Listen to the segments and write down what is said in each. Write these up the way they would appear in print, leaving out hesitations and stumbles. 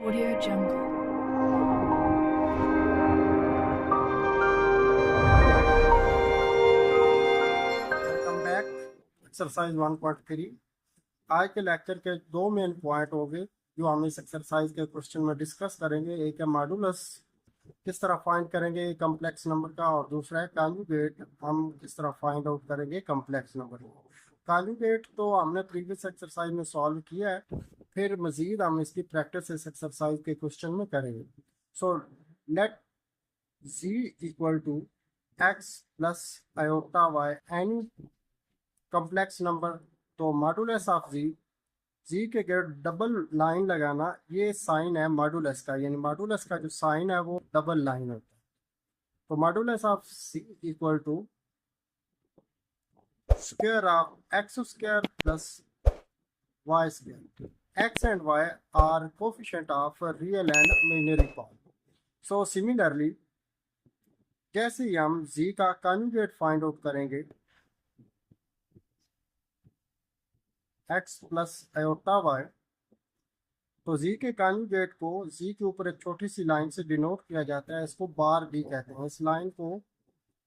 Audio Jungle. Welcome back. Exercise 1.3। आज के lecture के दो मेन पॉइंट होंगे जो हम इस एक्सरसाइज के क्वेश्चन में डिस्कस करेंगे। एक है मॉडुलस, किस तरह फाइंड करेंगे कम्प्लेक्स नंबर का, और दूसरा है कॉन्जुगेट, हम किस तरह फाइंड आउट करेंगे कम्प्लेक्स नंबर को। कॉन्जुगेट तो हमने प्रीवियस एक्सरसाइज में सॉल्व किया है, फिर मजीद हम इसकी प्रैक्टिस इस एक्सरसाइज के क्वेश्चन में करेंगे। So let z equal to x plus iota y any complex number. तो मॉडुलस ऑफ जी के गेट डबल लाइन लगाना, ये साइन है मॉडुलस का, यानी मॉडुलस का जो साइन है वो डबल लाइन होता है। तो modulus of z equal to square of x square plus y square. X and y are coefficient of real and imaginary part. So similarly जैसे ही हम जी का कॉन्जुगेट फाइंड आउट करेंगे एक्स प्लस आयोटा वाई, तो z के conjugate को जी के ऊपर एक छोटी सी लाइन से डिनोट किया जाता है, इसको बार बी कहते हैं। इस लाइन को,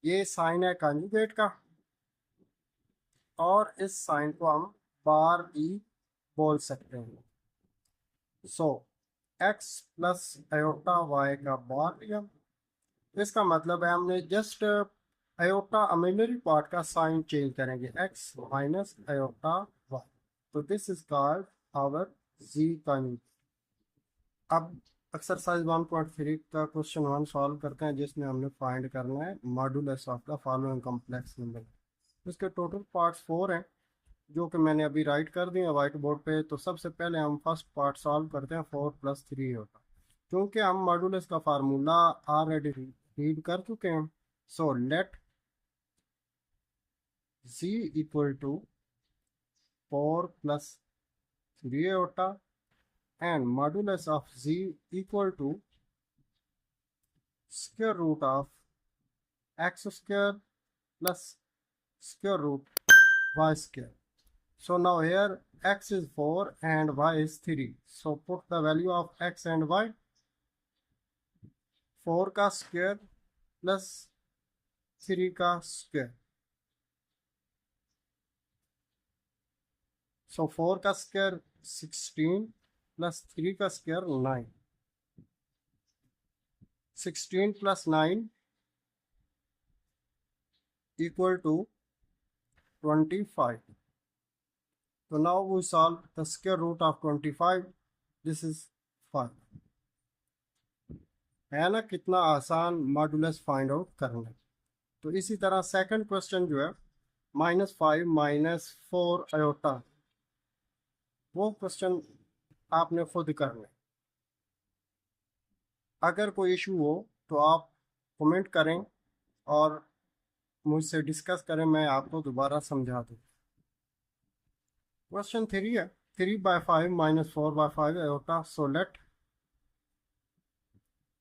ये साइन है कॉन्जुगेट का, और इस साइन को हम बार बी बोल सकते हैं। So x plus iota y का बार लिया, इसका मतलब है हमने जस्ट आयोटा इमेजिनरी पार्ट का साइन चेंज करेंगे, एक्स माइनस आयोटा वाई। तो this is called our z conjugate. अब एक्सरसाइज 1.3 का क्वेश्चन 1 सॉल्व करते हैं, जिसमें हमने फाइंड करना है modulus of the following complex number. इसके टोटल पार्ट्स 4 हैं, जो कि मैंने अभी राइट कर दिए व्हाइट बोर्ड पे। तो सबसे पहले हम फर्स्ट पार्ट सॉल्व करते हैं, 4 + 3 होगा, क्योंकि हम मॉडुलस का फार्मूला ऑलरेडी रीड कर चुके हैं। So let z equal to 4 + 3 होता, and modulus of z equal to square root of x square plus square root y square. So now here x is 4 and y is 3. So put the value of x and y, 4 का square plus 3 का square. So 4 का square 16 plus 3 का square 9। 16 + 9 equal to 25. So now we solve the square root of 25. This is 5. है ना, कितना आसान modulus find out करना है। तो इसी तरह सेकंड क्वेश्चन जो है -5 - 4 आयोटा, वो क्वेश्चन आपने खुद करना है। अगर कोई इशू हो तो आप कमेंट करें और मुझसे डिस्कस करें, मैं आपको दोबारा समझा दूँ। क्वेश्चन 3 है, 3/5 - 4/5 iota. So let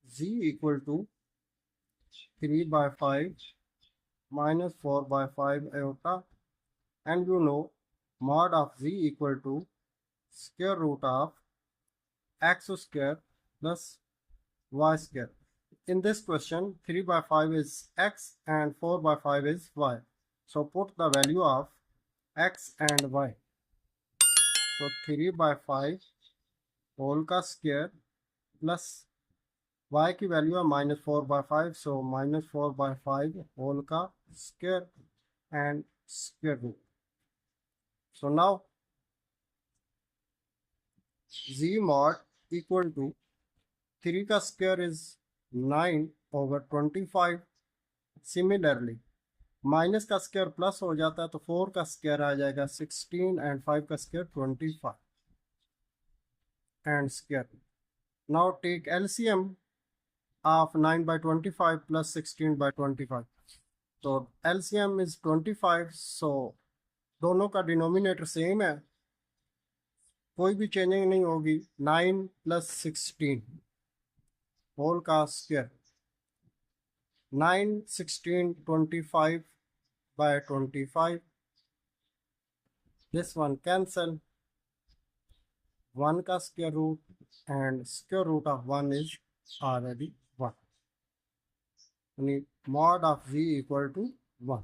z equal to 3/5 - 4/5 iota, and you know mod of z equal to square root of x square plus y square. In this question 3/5 is x and 4/5 is y, so put the value of x and y. So 3/5 whole का square plus y की value है -4/5, so -4/5 whole का square and square root. So now z mod equal to 3 का square is 9/25। Similarly minus का square plus हो जाता है, तो 4 का स्क्वायर आ जाएगा 16 एंड 5 का square 25 and square. Now take LCM of 9/25 plus 16/25। तो एलसीएम इज 25, सो दोनों का डिनोमिनेटर सेम है, कोई भी चेंजिंग नहीं होगी। 9 + 16 होल का स्क्वायर, 9 16 25/25, this one cancel, 1 का square root and square root of 1 is already 1. Meaning mod of z equal to 1.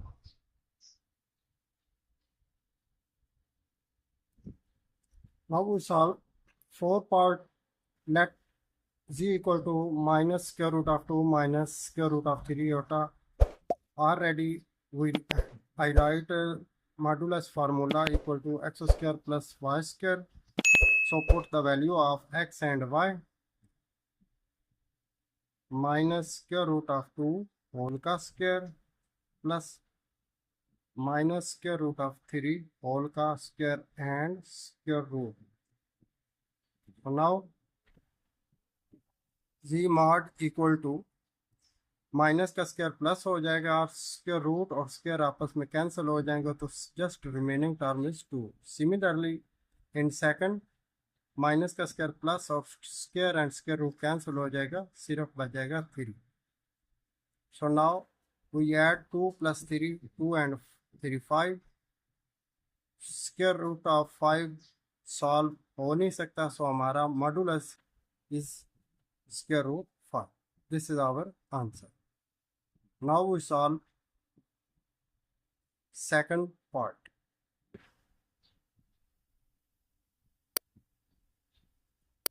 Now we solve 4-part. Let z equal to minus square root of 2 minus square root of 3 iota. Already I write modulus formula equal to x square plus y square. So put the value of x and y. Minus square root of 2 whole का square plus minus square root of 3 whole का square and square root. So now z mod equal to minus का square plus हो जाएगा और square root और square आपस में cancel हो जाएंगे, तो just remaining term is 2. Similarly in second minus का स्क्वायर प्लस और square and square root cancel हो जाएगा, सिर्फ बच जाएगा 3. So now we add 2 plus 3, 2 and 3 5. Square root of 5 solve हो नहीं सकता, सो हमारा modulus is square root 5. This is our answer. Now we solve second part.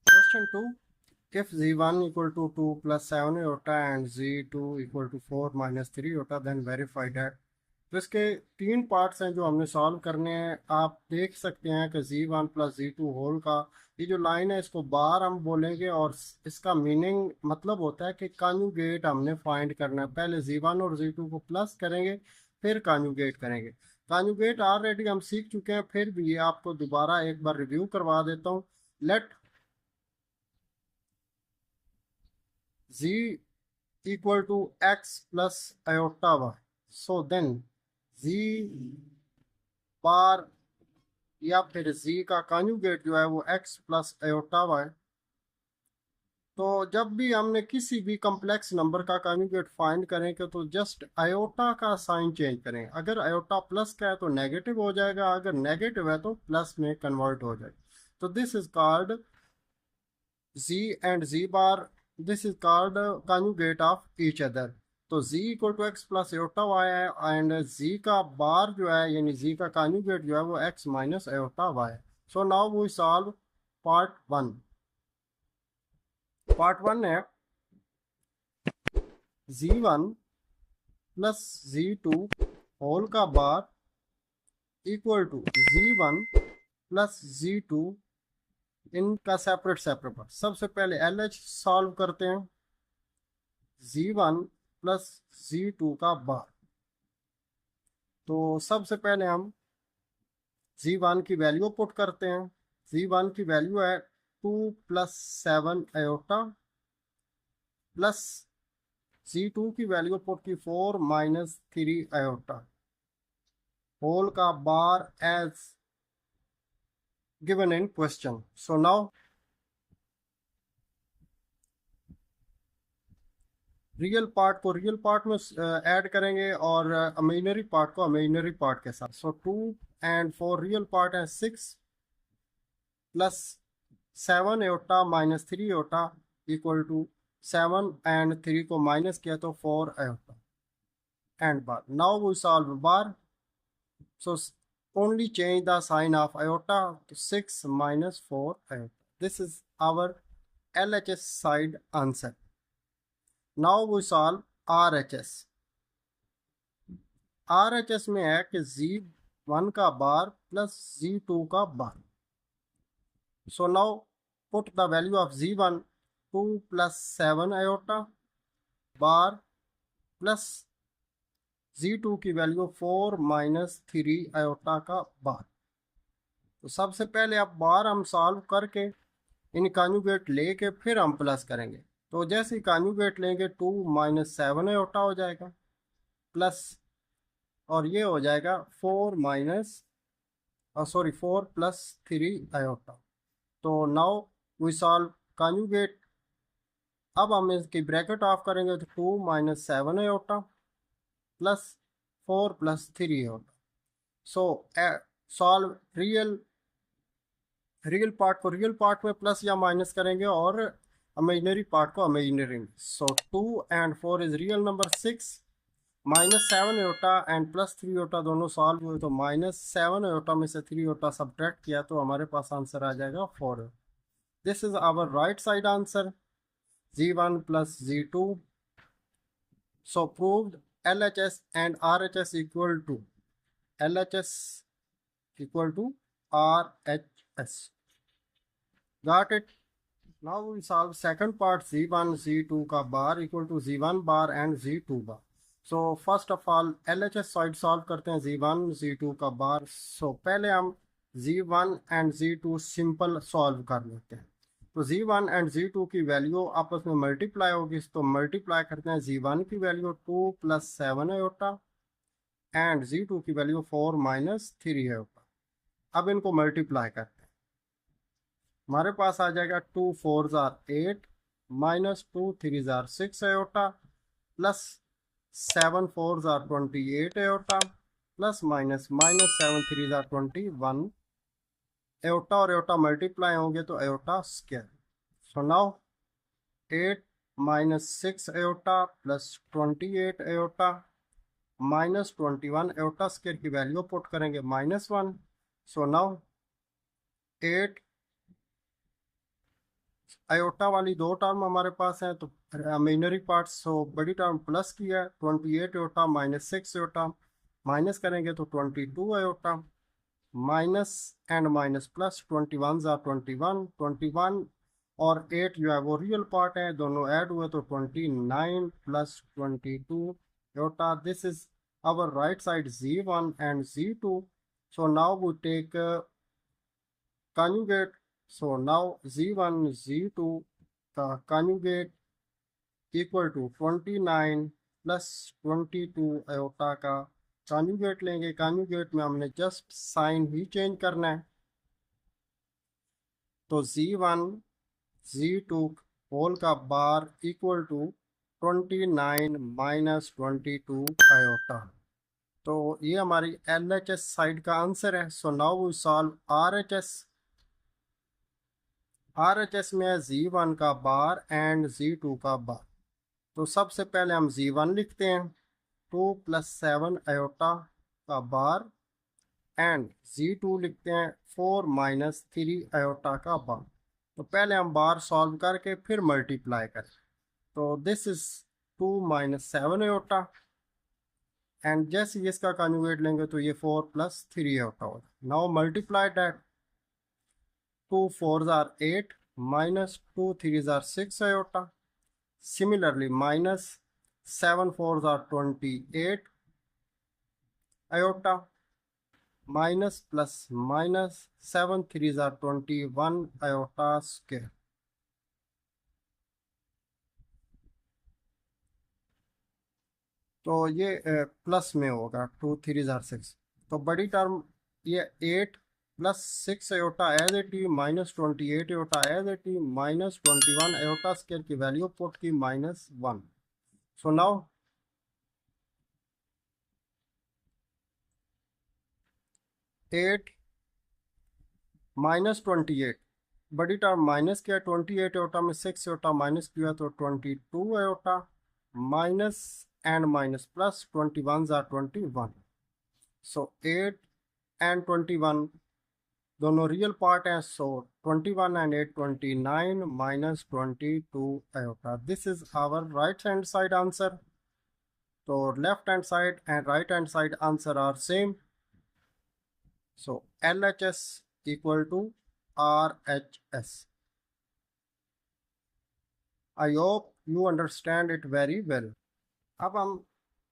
Question 2. If z1 equal to 2 plus 7 iota and z2 equal to 4 minus 3 iota, then verify that. तो इसके 3 parts हैं जो हमने solve करने हैं. आप देख सकते हैं कि z1 प्लस z2 होल का ये जो लाइन है इसको बार हम बोलेंगे और इसका मीनिंग मतलब होता है कि कॉन्जुगेट हमने फाइंड करना है. पहले z1 और z2 को प्लस करेंगे फिर कॉन्जुगेट करेंगे. कॉन्जुगेट ऑलरेडी हम सीख चुके हैं, फिर भी ये आपको दोबारा एक बार रिव्यू करवा देता हूँ. Let z equal to x plus iota y. So then z bar या फिर z का कॉन्जुगेट जो है वो x प्लस आयोटा y. तो जब भी हमने किसी भी कम्प्लेक्स नंबर का कॉन्जुगेट फाइंड करेंगे तो जस्ट आयोटा का साइन चेंज करें. अगर आयोटा प्लस का है तो नेगेटिव हो जाएगा, अगर नेगेटिव है तो प्लस में कन्वर्ट हो जाएगा. तो this is called z and z bar. This is called conjugate of each other. तो z equal to x plus iota y है एंड z का बार जो है यानी z का कॉन्जुगेट जो है वो x माइनस आयोटा वाई है. So now we solve part 1. Part 1 है z1 प्लस z2 होल का bar equal to z1 plus z2 इनका सेपरेट बार. सबसे पहले LH सॉल्व करते हैं. z1 प्लस z2 का बार. तो सबसे पहले हम z1 की वैल्यू पुट करते हैं. z1 की वैल्यू है 2 प्लस 7 आयोटा प्लस z2 की वैल्यू पुट की 4 माइनस 3 आयोटा होल का bar as given in question. So now real part को रियल पार्ट में ऐड करेंगे और इमेजिनरी पार्ट को इमेजिनरी पार्ट के साथ. सो 2 and 4 रियल पार्ट है 6 plus 7 iota minus 3 iota equal to 7 and 3 को माइनस किया तो 4 iota and bar. Now we solve bar. So only change the sign of iota to 6 minus 4 iota. This is our LHS side answer. Now we solve RHS. RHS में है कि z1 का बार plus z2 का बार. So now put the value of z1 2 plus 7 iota bar plus z2 की value 4 minus 3 iota का बार. तो सबसे पहले अब बार हम सॉल्व करके इन कॉन्जुगेट लेके फिर हम प्लस करेंगे. तो जैसे कॉन्जुगेट लेंगे 2 माइनस 7 आयोटा हो जाएगा प्लस और ये हो जाएगा 4 माइनस 4 प्लस 3 आयोटा. तो नाउ वी सॉल्व कॉन्जुगेट. अब हम इसकी ब्रैकेट ऑफ करेंगे तो 2 माइनस 7 आयोटा प्लस 4 प्लस 3 होगा. सो सॉल्व रियल रियल पार्ट को रियल पार्ट में प्लस या माइनस करेंगे और इमेजिनरी पार्ट को इमेजिनरी में। सो 2 and 4 is real number. 6 -7 Etah and +3 एटा दोनों सॉल्व हुए तो -7 एटा में से 3 एटा सब्ट्रैक्ट किया तो हमारे पास आंसर आ जाएगा 4। This is our right side answer, Z1 + Z2। So proved LHS and RHS equal to LHS equal to RHS. Got it? Now we solve second part, Z1 Z2 का बार equal to Z1 bar and Z2 bar. So first of all LHS side solve करते हैं Z1 Z2 का बार। So पहले हम Z1 and Z2 simple solve कर लेते हैं। तो Z1 and Z2 की वैल्यू आपस में मल्टीप्लाई होगी, तो मल्टीप्लाई करते हैं। Z1 की वैल्यू 2 + 7 एटा एंड Z2 की वैल्यू 4 - 3 एटा। अब इनको मल्टीप्लाई करते हैं, हमारे पास आ जाएगा 2 4 8 -2 3 6 एटा प्लस 7 4 28 एटा प्लस माइनस -7 3 21 एटा, और एटा मल्टीप्लाई होंगे तो एटा स्क्वायर। सो नाउ 8 - 6 एटा प्लस 28 एटा -21 एटा स्क्वायर की वैल्यू पुट करेंगे -1। सो नाउ 8 आयोटा वाली दो टर्म हमारे पास है तो इमेजिनरी पार्ट, सो बड़ी टर्म प्लस की है 28 आयोटा -6 आयोटा, माइनस करेंगे तो 22 iota minus and minus plus 21 21 21 और 8 जो है वो रियल पार्ट है, दोनों ऐड हुए तो 29 + 22 iota. This is our right side Z1 and Z2। So now we take conjugate। So now Z1 Z2 का conjugate equal to 29 + 22 आयोटा का conjugate लेंगे। conjugate में हमने जस्ट साइन ही चेंज करना है, तो Z1 Z2 होल का बार इक्वल टू 29 - 22 आयोटा। तो ये हमारी LHS साइड का आंसर है। So now we solve RHS। RHS में है Z1 का बार एंड Z2 का बार। तो सबसे पहले हम Z1 लिखते हैं 2 + 7 आयोटा का बार एंड Z2 लिखते हैं 4 - 3 आयोटा का बार। तो पहले हम बार सॉल्व करके फिर मल्टीप्लाई करें, तो दिस इज 2 - 7 आयोटा एंड जैसे ही इसका कॉन्जुगेट लेंगे तो ये 4 + 3 आयोटा होगा। Now multiply that, 2 4 8 -2 3 6 iota. Similarly, -7 4 28 iota, minus plus minus 7 3 21 iota square. तो ये प्लस में होगा 2 3 6। तो बड़ी टर्म ये 8 + 6 iota as it is -28 iota as it is -21 iota square की वैल्यू पुट की -1। सो नाउ 8 -28 बड़ी टर्म माइनस किया, 28 एयोटा में 6 एयोटा माइनस किया तो 22 iota minus and minus plus 21 21। So 8 and 21 दोनों रियल पार्ट हैं, so 21 and 8 29 - 22 iota. This is our right hand side answer. तो left hand side and right hand side answer are same, so LHS equal to RHS। I hope you understand it very well. अब हम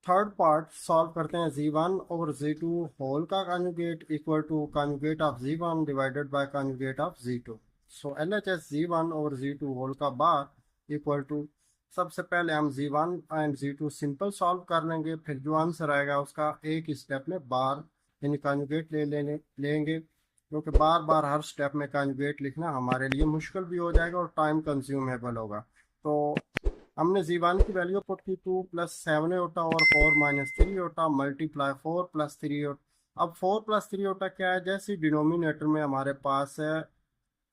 third part solve करते हैं। Z1 over Z2 whole का conjugate equal to conjugate of Z1 divided by conjugate of Z2। So LHS Z1 over Z2 whole का bar equal to, सबसे पहले हम Z1 and Z2 simple solve कर लेंगे, फिर जो आंसर आएगा उसका एक ही स्टेप में बार यानी कॉन्जुगेट लेंगे, क्योंकि बार बार हर स्टेप में कॉन्जुगेट लिखना हमारे लिए मुश्किल भी हो जाएगा और टाइम कंज्यूमेबल होगा। तो हमने Z1 की वैल्यू पुट की 2 + 7 एयोटा और 4 - 3 एयोटा मल्टीप्लाई 4 + 3 एयोटा। अब 4 + 3 एयोटा क्या है, जैसे डिनोमिनेटर में हमारे पास है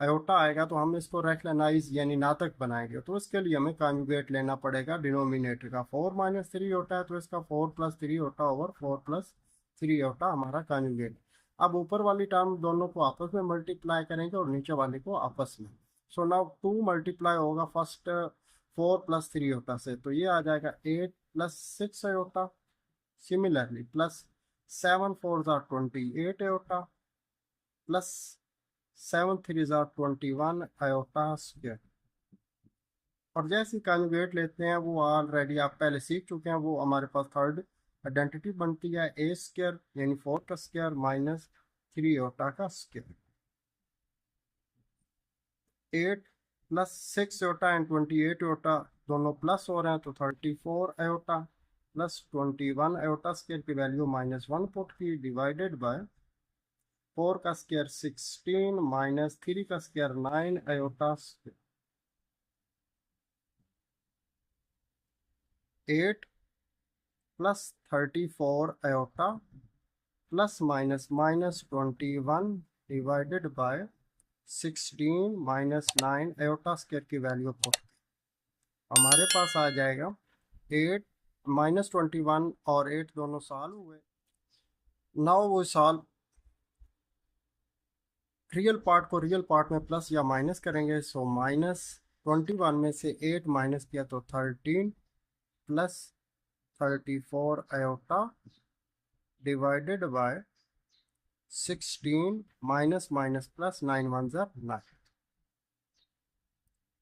आयोटा आएगा तो हम इसको रेक्टेनाइज यानी नातक बनाएंगे, तो इसके लिए हमें कॉन्जुगेट लेना पड़ेगा डिनोमिनेटर का। 4 - 3 होता है तो इसका 4 + 3 होता ओवर 4 + 3 होता हमारा कॉन्जुगेट। अब ऊपर वाली टर्म दोनों को आपस में मल्टीप्लाई करेंगे और नीचे वाले को आपस में। सो नाउ 2 मल्टीप्लाई होगा फर्स्ट 4 + 3 होता से, तो ये आ जाएगा 8 + 6 होता। सिमिलरली प्लस 7 4 * 28 होता, प्लस 7 3 * 21 आयोटा स्क्वायर। और जैसे कॉन्जुगेट लेते हैं वो ऑलरेडी आप पहले सीख चुके हैं, वो हमारे पास थर्ड आइडेंटिटी बनती है a² यानी 4 का स्क्वायर माइनस 3 आयोटा का स्क्वायर। 8 + 6 आयोटा एंड 28 आयोटा दोनों प्लस हो रहे हैं तो 34 आयोटा प्लस 21 आयोटा स्क्वायर की वैल्यू -1 पुट की, डिवाइडेड बाय 4 का स्क्वायर 16 माइनस 3 का square 9 iota square. 8 + 34 iota plus minus -21 divided by 16 - 9 iota square की वैल्यू पुट, हमारे पास आ जाएगा 8 -21 और 8 दोनों सॉल्व हुए। नाउ वो सॉल्व रियल पार्ट को रियल पार्ट में प्लस या माइनस करेंगे। सो -21 में से 8 माइनस किया तो 13 plus 34 iota divided by 16 minus minus plus 9 1 9।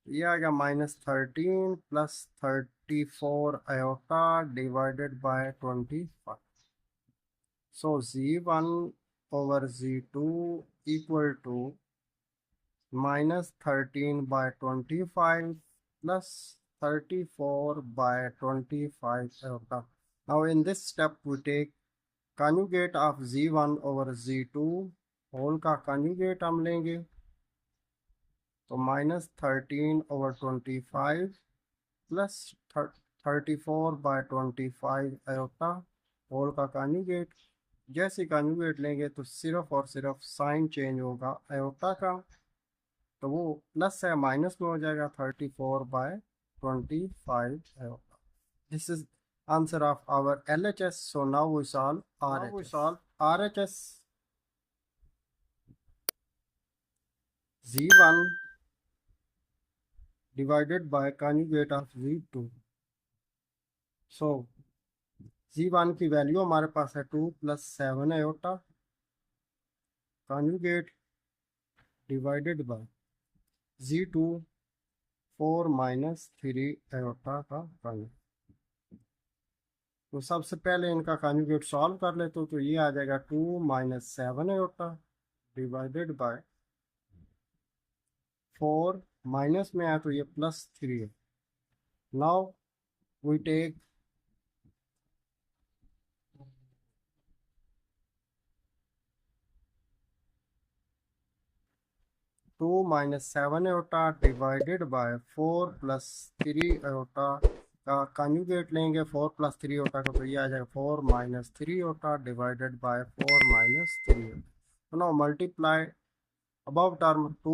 ये आ गया -13 plus 34 iota divided by 25। So Z1 over Z2 equal to -13/25 plus 34/25 iota. Now in this step we take conjugate of Z1 over Z2 whole का conjugate हम लेंगे, तो -13/25 plus 34/25 iota whole का conjugate। जैसे conjugate लेंगे तो सिर्फ और सिर्फ साइन चेंज होगा आयोटा का, तो वो प्लस है माइनस में हो जाएगा 34/25 iota. This is answer of our LHS। So now we solve RHS। Z1 divided by conjugate of Z2। सो Z1 की वैल्यू हमारे पास है 2 + 7 iota, conjugate divided by Z2 4 - 3 iota का conjugate। तो सबसे पहले इनका कॉन्जुगेट सॉल्व कर ले तो ये आ जाएगा 2 - 7 आयोटा डिवाइडेड बाय 4 माइनस में आया तो ये +3 है। Now we take 2 - 7 iota divided by 4 + 3 iota का कॉन्जुगेट लेंगे। 4 + 3 आयोटा का तो ये आ जाएगा 4 - 3 आयोटा डिवाइडेड बाय 4 - 3। तो now multiply above term 2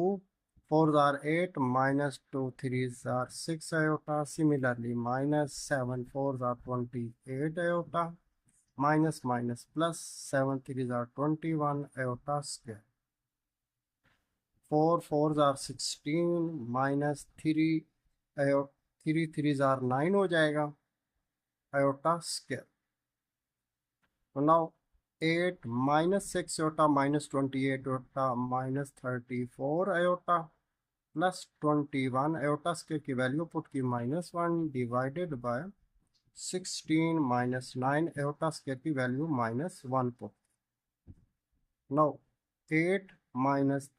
4s are 8 -2 3s are 6 iota। Similarly -7 4s are 28 iota, minus minus plus 7 3s are 21 iota square। 4 4s are 16 minus 3 iota 3 3s are 9 हो जाएगा iota square। तो now 8 -6 iota -28 iota -34 iota plus 21 iota square की value put की -1 divided by 16 - 9 iota square की value -1 put. Now 8 -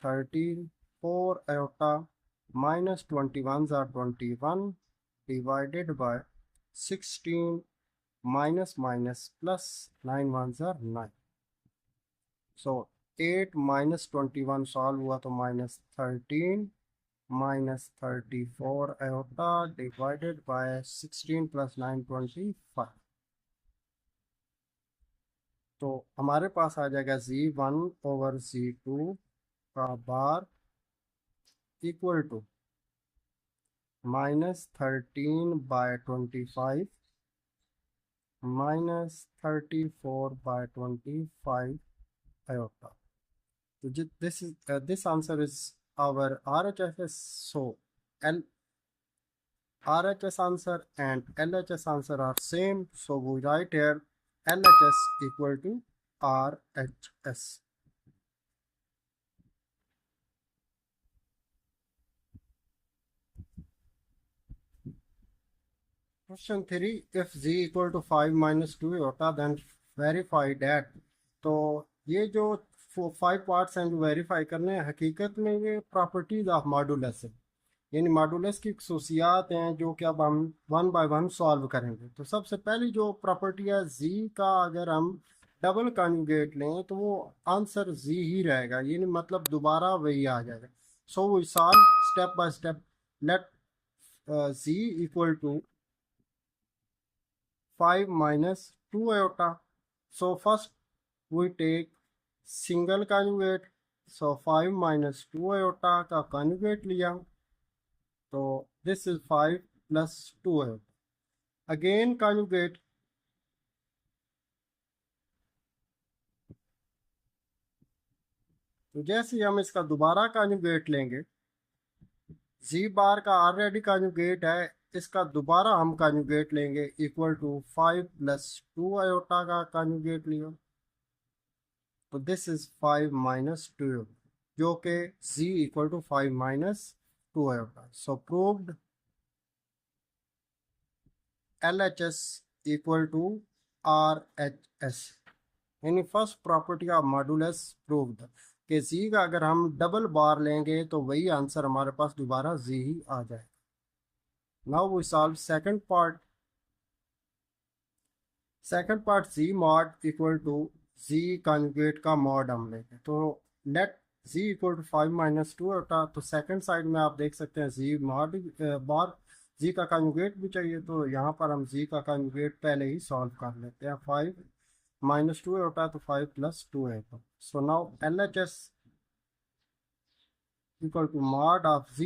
34 iota -21 are 21 divided by 16 plus 9 1 are 9। So 8 - 21 solve हुआ तो -13 -34 iota divided by 16 + 9 25। तो हमारे पास आ जाएगा Z1 ओवर Z2 का bar equal to -13/25 -34/25 iota. So this answer is our RHS. So L RHS answer and LHS answer are same. So we write here LHS equal to RHS. Question 3, if z equal to 5 minus 2 iota then verify that. तो ये जो 5 parts हैं जो verify करने हैं, हकीकत में ये प्रॉपर्टीज ऑफ मॉडुलस है, यानी मॉडुलस की खसूसियात हैं जो कि अब हम वन बाय वन सॉल्व करेंगे। तो सबसे पहली जो प्रॉपर्टी है z का, अगर हम डबल कॉन्जुगेट लें तो वो आंसर z ही रहेगा, यानी मतलब दोबारा वही आ जाएगा। So we solve step by step. Let z equal to 5 minus 2 iota. So first we take single conjugate. So 5 minus 2 iota का conjugate लिया, तो this is 5 plus 2 iota. Again conjugate. तो जैसे हम इसका दोबारा conjugate लेंगे, z बार का ऑलरेडी conjugate है, इसका दोबारा हम कॉन्जुगेट लेंगे इक्वल टू 5 प्लस 2 आयोटा का कॉन्जुगेट लिया, तो दिस इज 5 माइनस 2 जो कि z equal to 5 minus 2 iota. So proved LHS equal to RHS, यानी first property of modulus proved कि z का अगर हम डबल बार लेंगे तो वही आंसर हमारे पास दोबारा z ही आ जाएगा। Now we solve second part. Second part z mod equal to z conjugate का mod हम लेंगे, तो let z equal to 5 minus 2 होता, तो सेकंड साइड में आप देख सकते हैं z mod बार z का conjugate भी चाहिए, तो यहाँ पर हम z का conjugate पहले ही सॉल्व कर लेते हैं। 5 minus 2 होता तो 5 plus 2 है। So now LHS equal to mod of z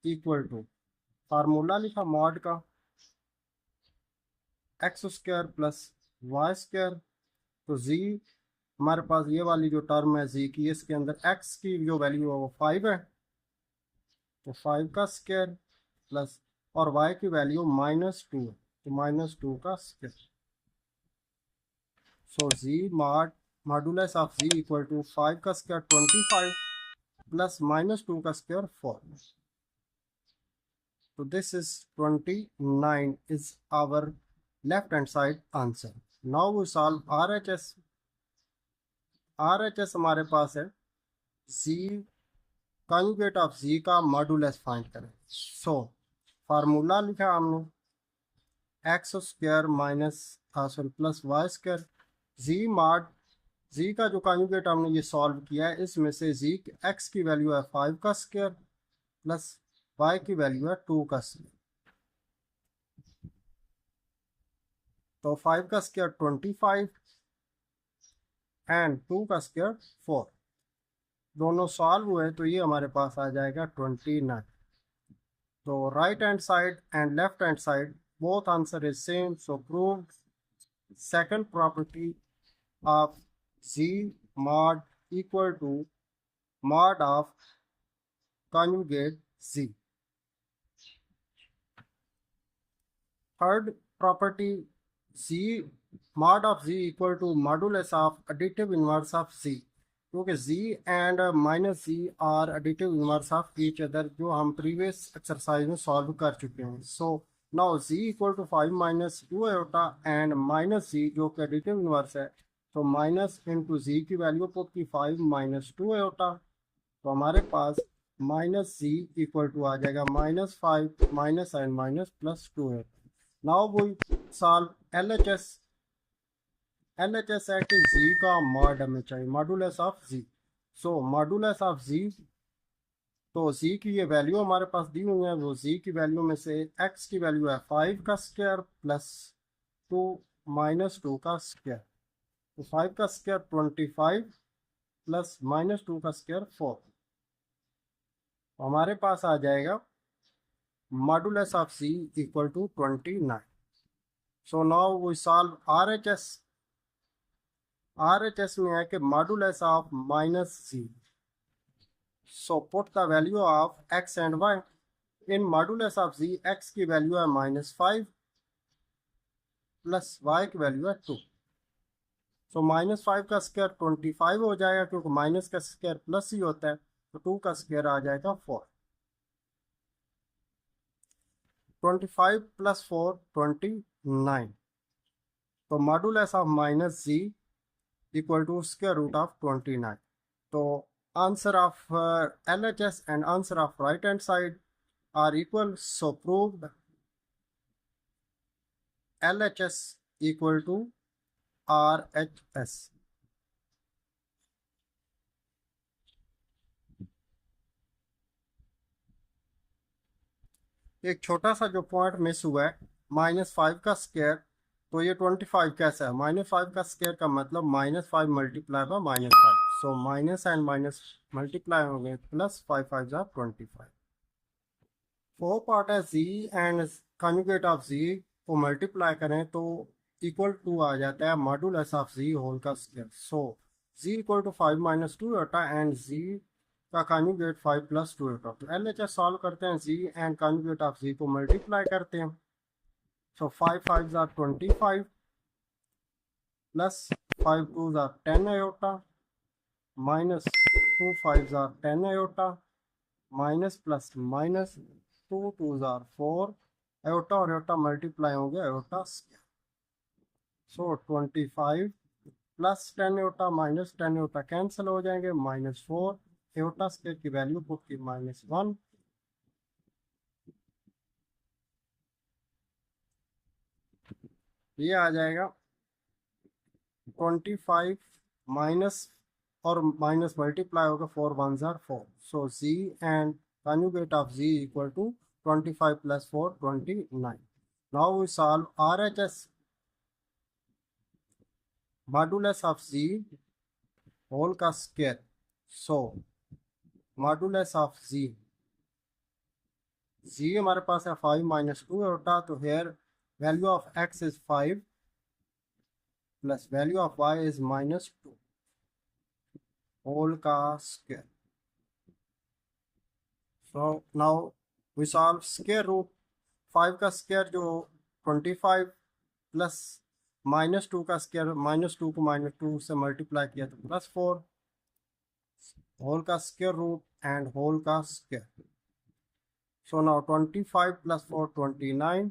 equal to formula लिखा मॉड का x square plus y square, तो z हमारे पास ये वाली जो टर्म है z की, इसके अंदर x की जो वैल्यू है वो 5 है, तो 5 का स्क्वायर प्लस और y की वैल्यू -2 है, तो -2 का square. So z modulus of z equal to 5 का स्क्वायर 25 प्लस -2 का square 4। So this is 29 is our left hand side answer. Now we solve RHS. RHS हमारे पास है z conjugate of z का मॉडुलस फाइंड करें। So formula लिखा हमने x square minus plus y square, z mod z का जो conjugate हमने ये सॉल्व किया है, इसमें से z x की वैल्यू है 5 का स्क्वायर प्लस y की वैल्यू है 2 का स्क्वायर, तो 5 का स्क्वायर 25 एंड 2 का स्क्वायर 4, दोनों सॉल्व हुए तो ये हमारे पास आ जाएगा 29। तो right hand side and left hand side both answer is same, so prove second property of z mod equal to mod of conjugate z। Third property, z mod of z equal to modulus of additive inverse of z, क्योंकि z and minus z are additive inverse of each other, जो हम previous exercise में solve कर चुके हैं। So now z equal to 5 minus 2 iota and minus z जो कि additive inverse है, तो minus into z की वैल्यू पुट की 5 minus 2 iota, तो हमारे पास माइनस z इक्वल टू आ जाएगा -5 माइनस एंड माइनस प्लस 2 है। Now we solve LHS। LHS है कि z का मॉड हमें चाहिए, modulus of z। So modulus of z, तो z की ये वैल्यू हमारे पास दी हुई है, वो z की वैल्यू में से x की वैल्यू है 5 का स्क्वायर प्लस 2 माइनस 2 का स्क्वायर, तो 5 का स्क्वायर 25 प्लस -2 का स्क्वायर 4। हमारे पास आ जाएगा modulus of c equal to 29. So now we solve RHS. RHS में है कि modulus of minus c. So put the value of x and y. In modulus of z, x की value है -5 प्लस y की value है 2. सो -5 का square 25 हो जाएगा, क्योंकि माइनस का स्क्वायर प्लस ही होता है, तो 2 का स्क्वायर आ जाएगा 4. 25 प्लस 4 29. तो modulus of minus z equal to square root of 29. तो answer of LHS and answer of right hand side are equal. So proved LHS equal to RHS. एक छोटा सा जो पॉइंट मिस हुआ है, -5 का स्क्वायर, तो ये 25 कैसा है? -5 का स्क्वायर का मतलब -5 multiply by -5. So minus and minus multiply हो गए, प्लस 5 5 जार 25. फोर पार्ट है z and conjugate of z को मल्टीप्लाई करें तो इक्वल टू आ जाता है मॉडुलस ऑफ z होल का square. So z equal to 5 minus 2 होता है एंड z का कॉन्जुगेट 5 प्लस 2 होता है. तो LHS सॉल्व करते हैं, z and conjugate of z को मल्टीप्लाई करते हैं. सो 5 5 जार 25 plus 5 2 jar 10 iota minus 2 5 jar 10 iota minus plus minus 2 2 jar 4 iota और आयोटा मल्टीप्लाई हो गया आयोटा स्क्वायर. सो 25 plus 10 iota minus 10 iota cancel हो जाएंगे, -4 आयोटा स्क्वायर की वैल्यू पुट की -1. ये आ जाएगा 25 माइनस और माइनस मल्टीप्लाई होगा 4 1 jar 4. So z and conjugate of z equal to 25 plus 4 29. Now we solve RHS. Modulus of z whole का square. So modulus of z हमारे पास है 5 minus 2 होता, तो here value of x is 5 plus value of y is -2 whole का square. So now we solve square root 5 का square जो 25 plus -2 का स्क्वायर, -2 को -2 से मल्टीप्लाई किया तो +4 होल का स्क्वायर रूट एंड होल का स्क्वायर. सो नाउ 25 प्लस 4 29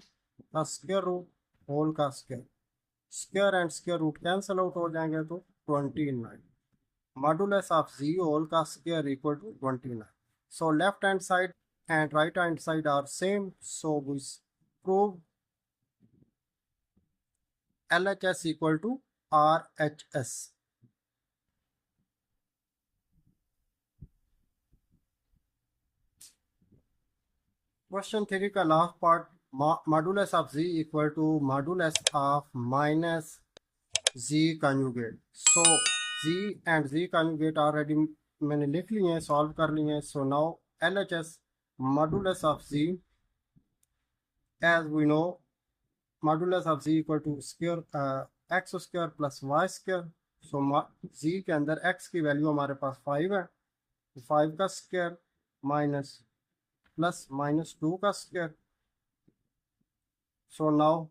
का स्क्वायर रूट होल का square. Square and square root cancel out हो जाएंगे तो 29. मॉडुलस ऑफ z होल का square equal to 29. So left hand side and right hand side are same, so we prove LHS equal to RHS. Question 3 का last part, modulus of z equal to modulus of minus z conjugate. So z and z conjugate already मैंने लिख लिए हैं, solve कर लिए हैं. So now LHS modulus of z, as we know modulus of z equal to square x square plus y square. so z के अंदर x की वैल्यू हमारे पास 5 है, तो 5 का स्क्वायर माइनस प्लस -2 का square. So now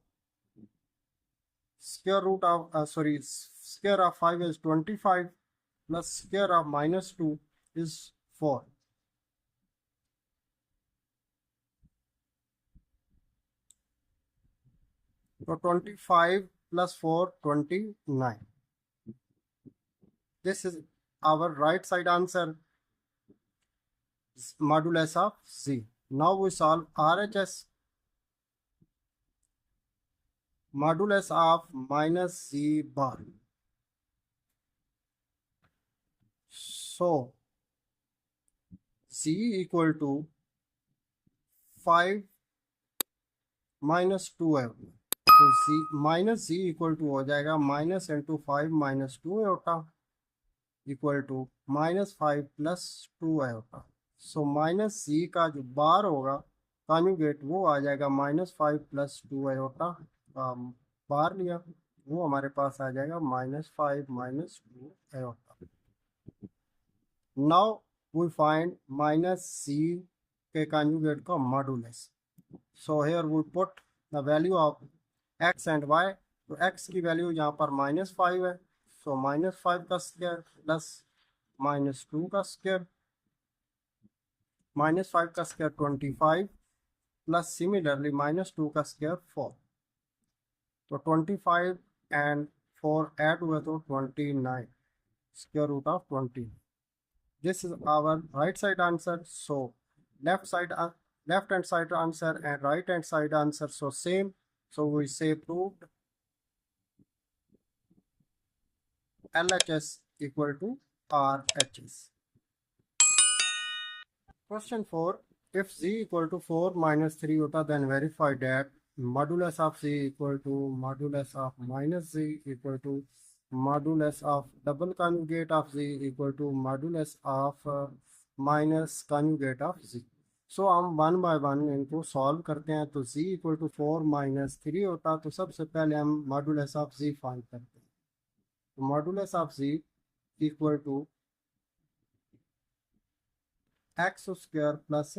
square root of square of 5 is 25 plus square of -2 is 4. So 25 plus 4 29. This is our right side answer, modulus of z. Now we solve RHS. Modulus of minus z bar. So z equal to 5 minus 2 है, तो z minus z equal to हो जाएगा minus into 5 -2 होता equal to -5 + 2 होता. So minus जी का जो बार होगा conjugate वो आ जाएगा -5 + 2 आयोटा। बार लिया वो हमारे पास आ जाएगा -5 - 2 iota. Now we find -c के कॉन्जुगेट का modulus. So here we put the value of x and y। तो x की वैल्यू यहाँ पर -5 है, सो -5 का स्क्वायर प्लस -2 का स्क्वायर, -5 का स्क्वायर 25 प्लस सिमिलरली -2 का स्क्वायर 4। तो 25 एंड 4 ऐड हुए तो 29 square root of 20। This is our right side answer. So left side left hand side answer and right hand side answer so same, so we say proved LHS equal to RHS. Question 4. If z equal to 4 minus 3 होता then verify that modulus of z equal to modulus of minus z equal to modulus of double conjugate of z equal to modulus of minus conjugate of z. सो हम 1 bye 1 इनको solve करते हैं। तो z equal to 4 minus 3 होता तो सबसे पहले हम मॉडुलस ऑफ z फाइंड करते हैं। तो modulus of z equal to x square plus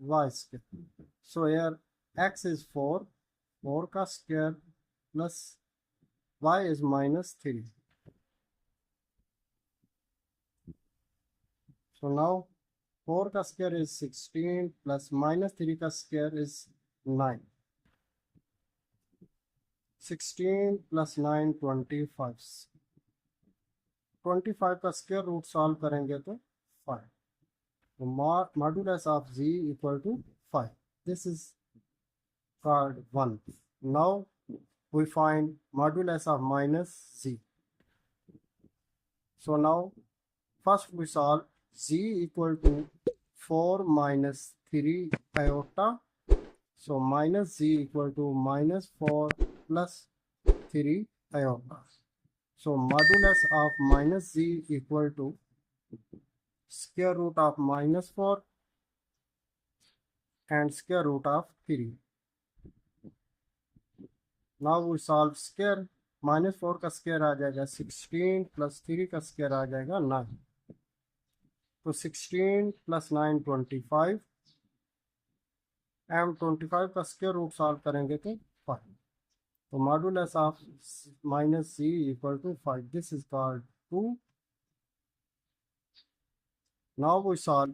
y square. So here x is 4, 4 का square plus y is -3. So now 4 का square is 16 plus -3 का square is 9. 16 plus 9 25. 25 का स्क्वायर रूट सॉल्व करेंगे तो 5. तो modulus of z equal to 5. This is called 1. Now we find modulus of minus z. So now first we solve z equal to 4 minus 3 iota. So minus z equal to -4 plus 3 iota. So modulus of minus z equal to square root of -4 and square root of 3. Now we solve square. -4 का square आ जाएगा 16 plus 3 का square आ जाएगा 9। तो 16 plus 9 25 and 25 का square root solve करेंगे तो 5। तो modulus of minus c equal to 5. This is called 2. Now we solve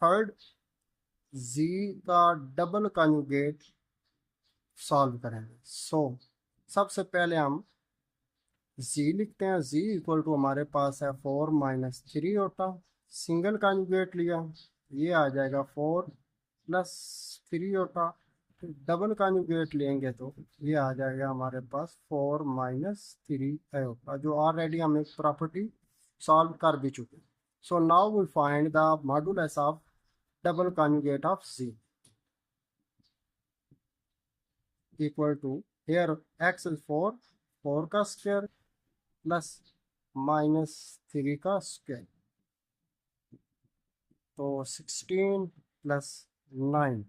third z का डबल कॉन्जुगेट सॉल्व करेंगे। सो सबसे पहले हम z लिखते हैं। z इक्वल टू हमारे पास है 4 माइनस 3 होता, सिंगल कॉन्जुगेट लिया ये आ जाएगा 4 प्लस 3 होता। डबल कॉन्जुगेट लेंगे तो ये आ जाएगा हमारे पास 4 माइनस 3 होता, जो ऑलरेडी हम एक प्रॉपर्टी सॉल्व कर भी चुके। So now we find the modulus of double conjugate of z equal to here x is 4, 4 का स्क्वायर प्लस -3 का स्क्वायर। तो 16 प्लस 9,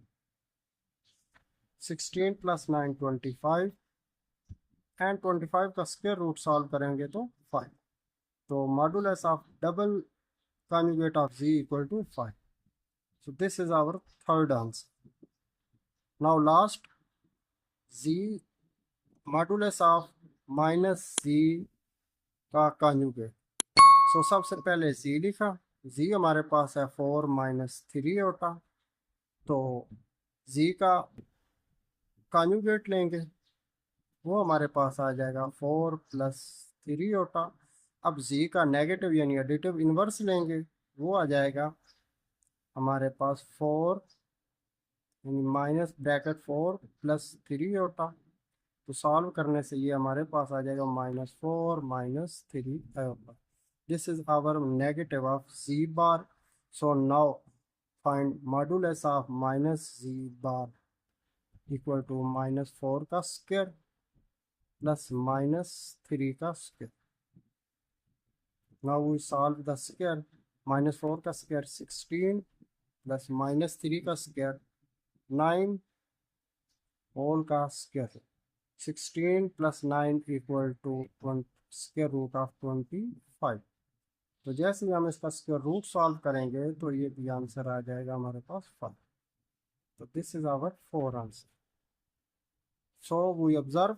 16 प्लस 9 25 एंड 25 का स्क्वायर रूट सॉल्व करेंगे तो 5। तो modulus of double conjugate of z equal to 5. So this is our third answer. Now last z modulus of minus z का conjugate. सो सबसे पहले z लिखा, z हमारे पास है 4 माइनस 3 होता, तो z का कॉन्जुगेट लेंगे वो हमारे पास आ जाएगा 4 प्लस 3 होता। अब z का नेगेटिव यानी एडिटिव इन्वर्स लेंगे वो आ जाएगा हमारे पास 4 यानी माइनस ब्रैकेट 4 प्लस 3 होता। तो सॉल्व करने से ये हमारे पास आ जाएगा -4 माइनस 3 होता। This is our negative of z bar. So now find modulus of minus z bar equal to -4 का स्क्वायर प्लस -3 का square. Now we solve the square. -4 का स्क्वायर 16 प्लस -3 का स्क्वायर 9 होल का square 16 plus 9 equal to square root of 25। तो जैसे ही हम इसका स्क्वायर रूट सॉल्व करेंगे तो ये भी आंसर आ जाएगा हमारे पास 5। तो this is our 4 answer. So we observe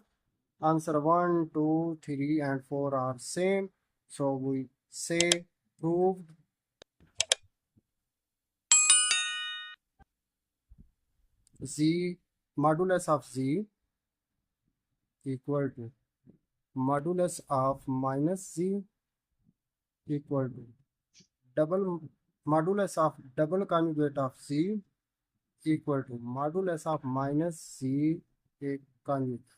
answer 1, 2, 3 and 4 are same, so we say proved z modulus of z equal to modulus of minus z equal to double modulus of double conjugate of z equal to modulus of minus z conjugate.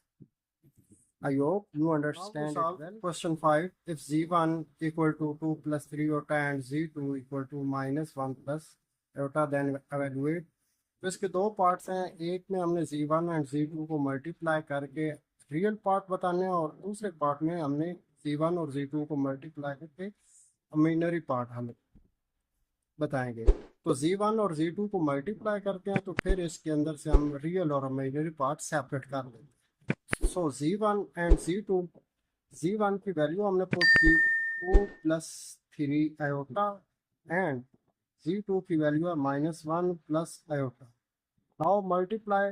I hope you understand it well. Question 5. If z1 equal to 2 plus 3 iota and z2 equal to -1 plus iota, then evaluate. तो इसके दो parts हैं, एक में हमने z1 and z2 को multiply करके real part बताने हैं और दूसरे पार्ट में हमने z1 और z2 को मल्टीप्लाई करके इमेजिनरी पार्ट हमें बताएंगे। तो z1 और z2 को मल्टीप्लाई करते हैं तो फिर इसके अंदर से हम रियल और इमेजिनरी पार्ट सेपरेट कर लेंगे। सो z1 एंड z1 की वैल्यू हमने पुट की 2 प्लस 3 आयोटा एंड z2 की वैल्यू है -1 plus iota. Now multiply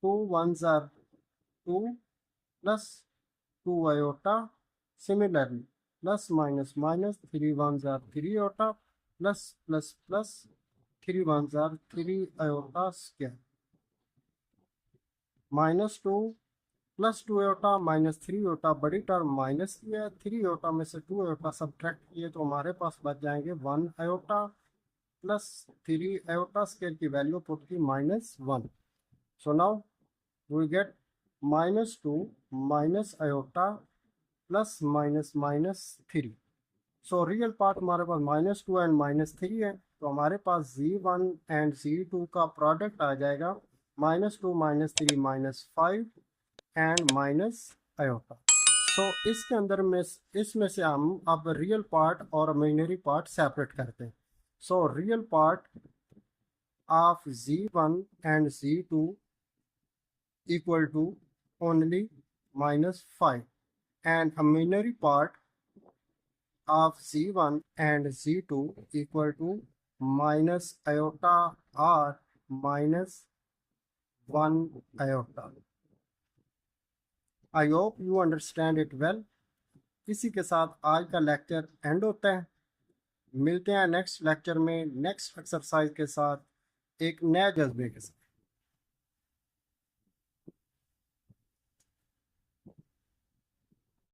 2 1s are 2 plus 2 iota, similarly plus minus minus 3 1s are 3 iota plus plus plus 3 1s are 3 iota square -2 plus 2 iota -3 iota बड़ी term minus की है, 3 iota में से 2 iota subtract किए तो हमारे पास बच जाएंगे 1 आयोटा प्लस 3 आयोटा स्क्वायर की वैल्यू पुट की -1। So now we get -2 minus iota plus -3। So real part हमारे पास -2 एंड -3 है, तो हमारे पास z1 एंड z2 का प्रोडक्ट आ जाएगा -2 -3 -5 एंड माइनस आयोटा। सो इसके अंदर में इसमें से हम अब रियल पार्ट और इमेजिनरी पार्ट सेपरेट करते हैं। So real part of z1 and z2 equal to only -5 and imaginary part of z1 and z2 equal to minus iota or minus 1 iota. I hope you understand it well. इसी के साथ आज का lecture and होता है। मिलते हैं next lecture में नेक्स्ट एक्सरसाइज के साथ एक नए जज्बे के साथ।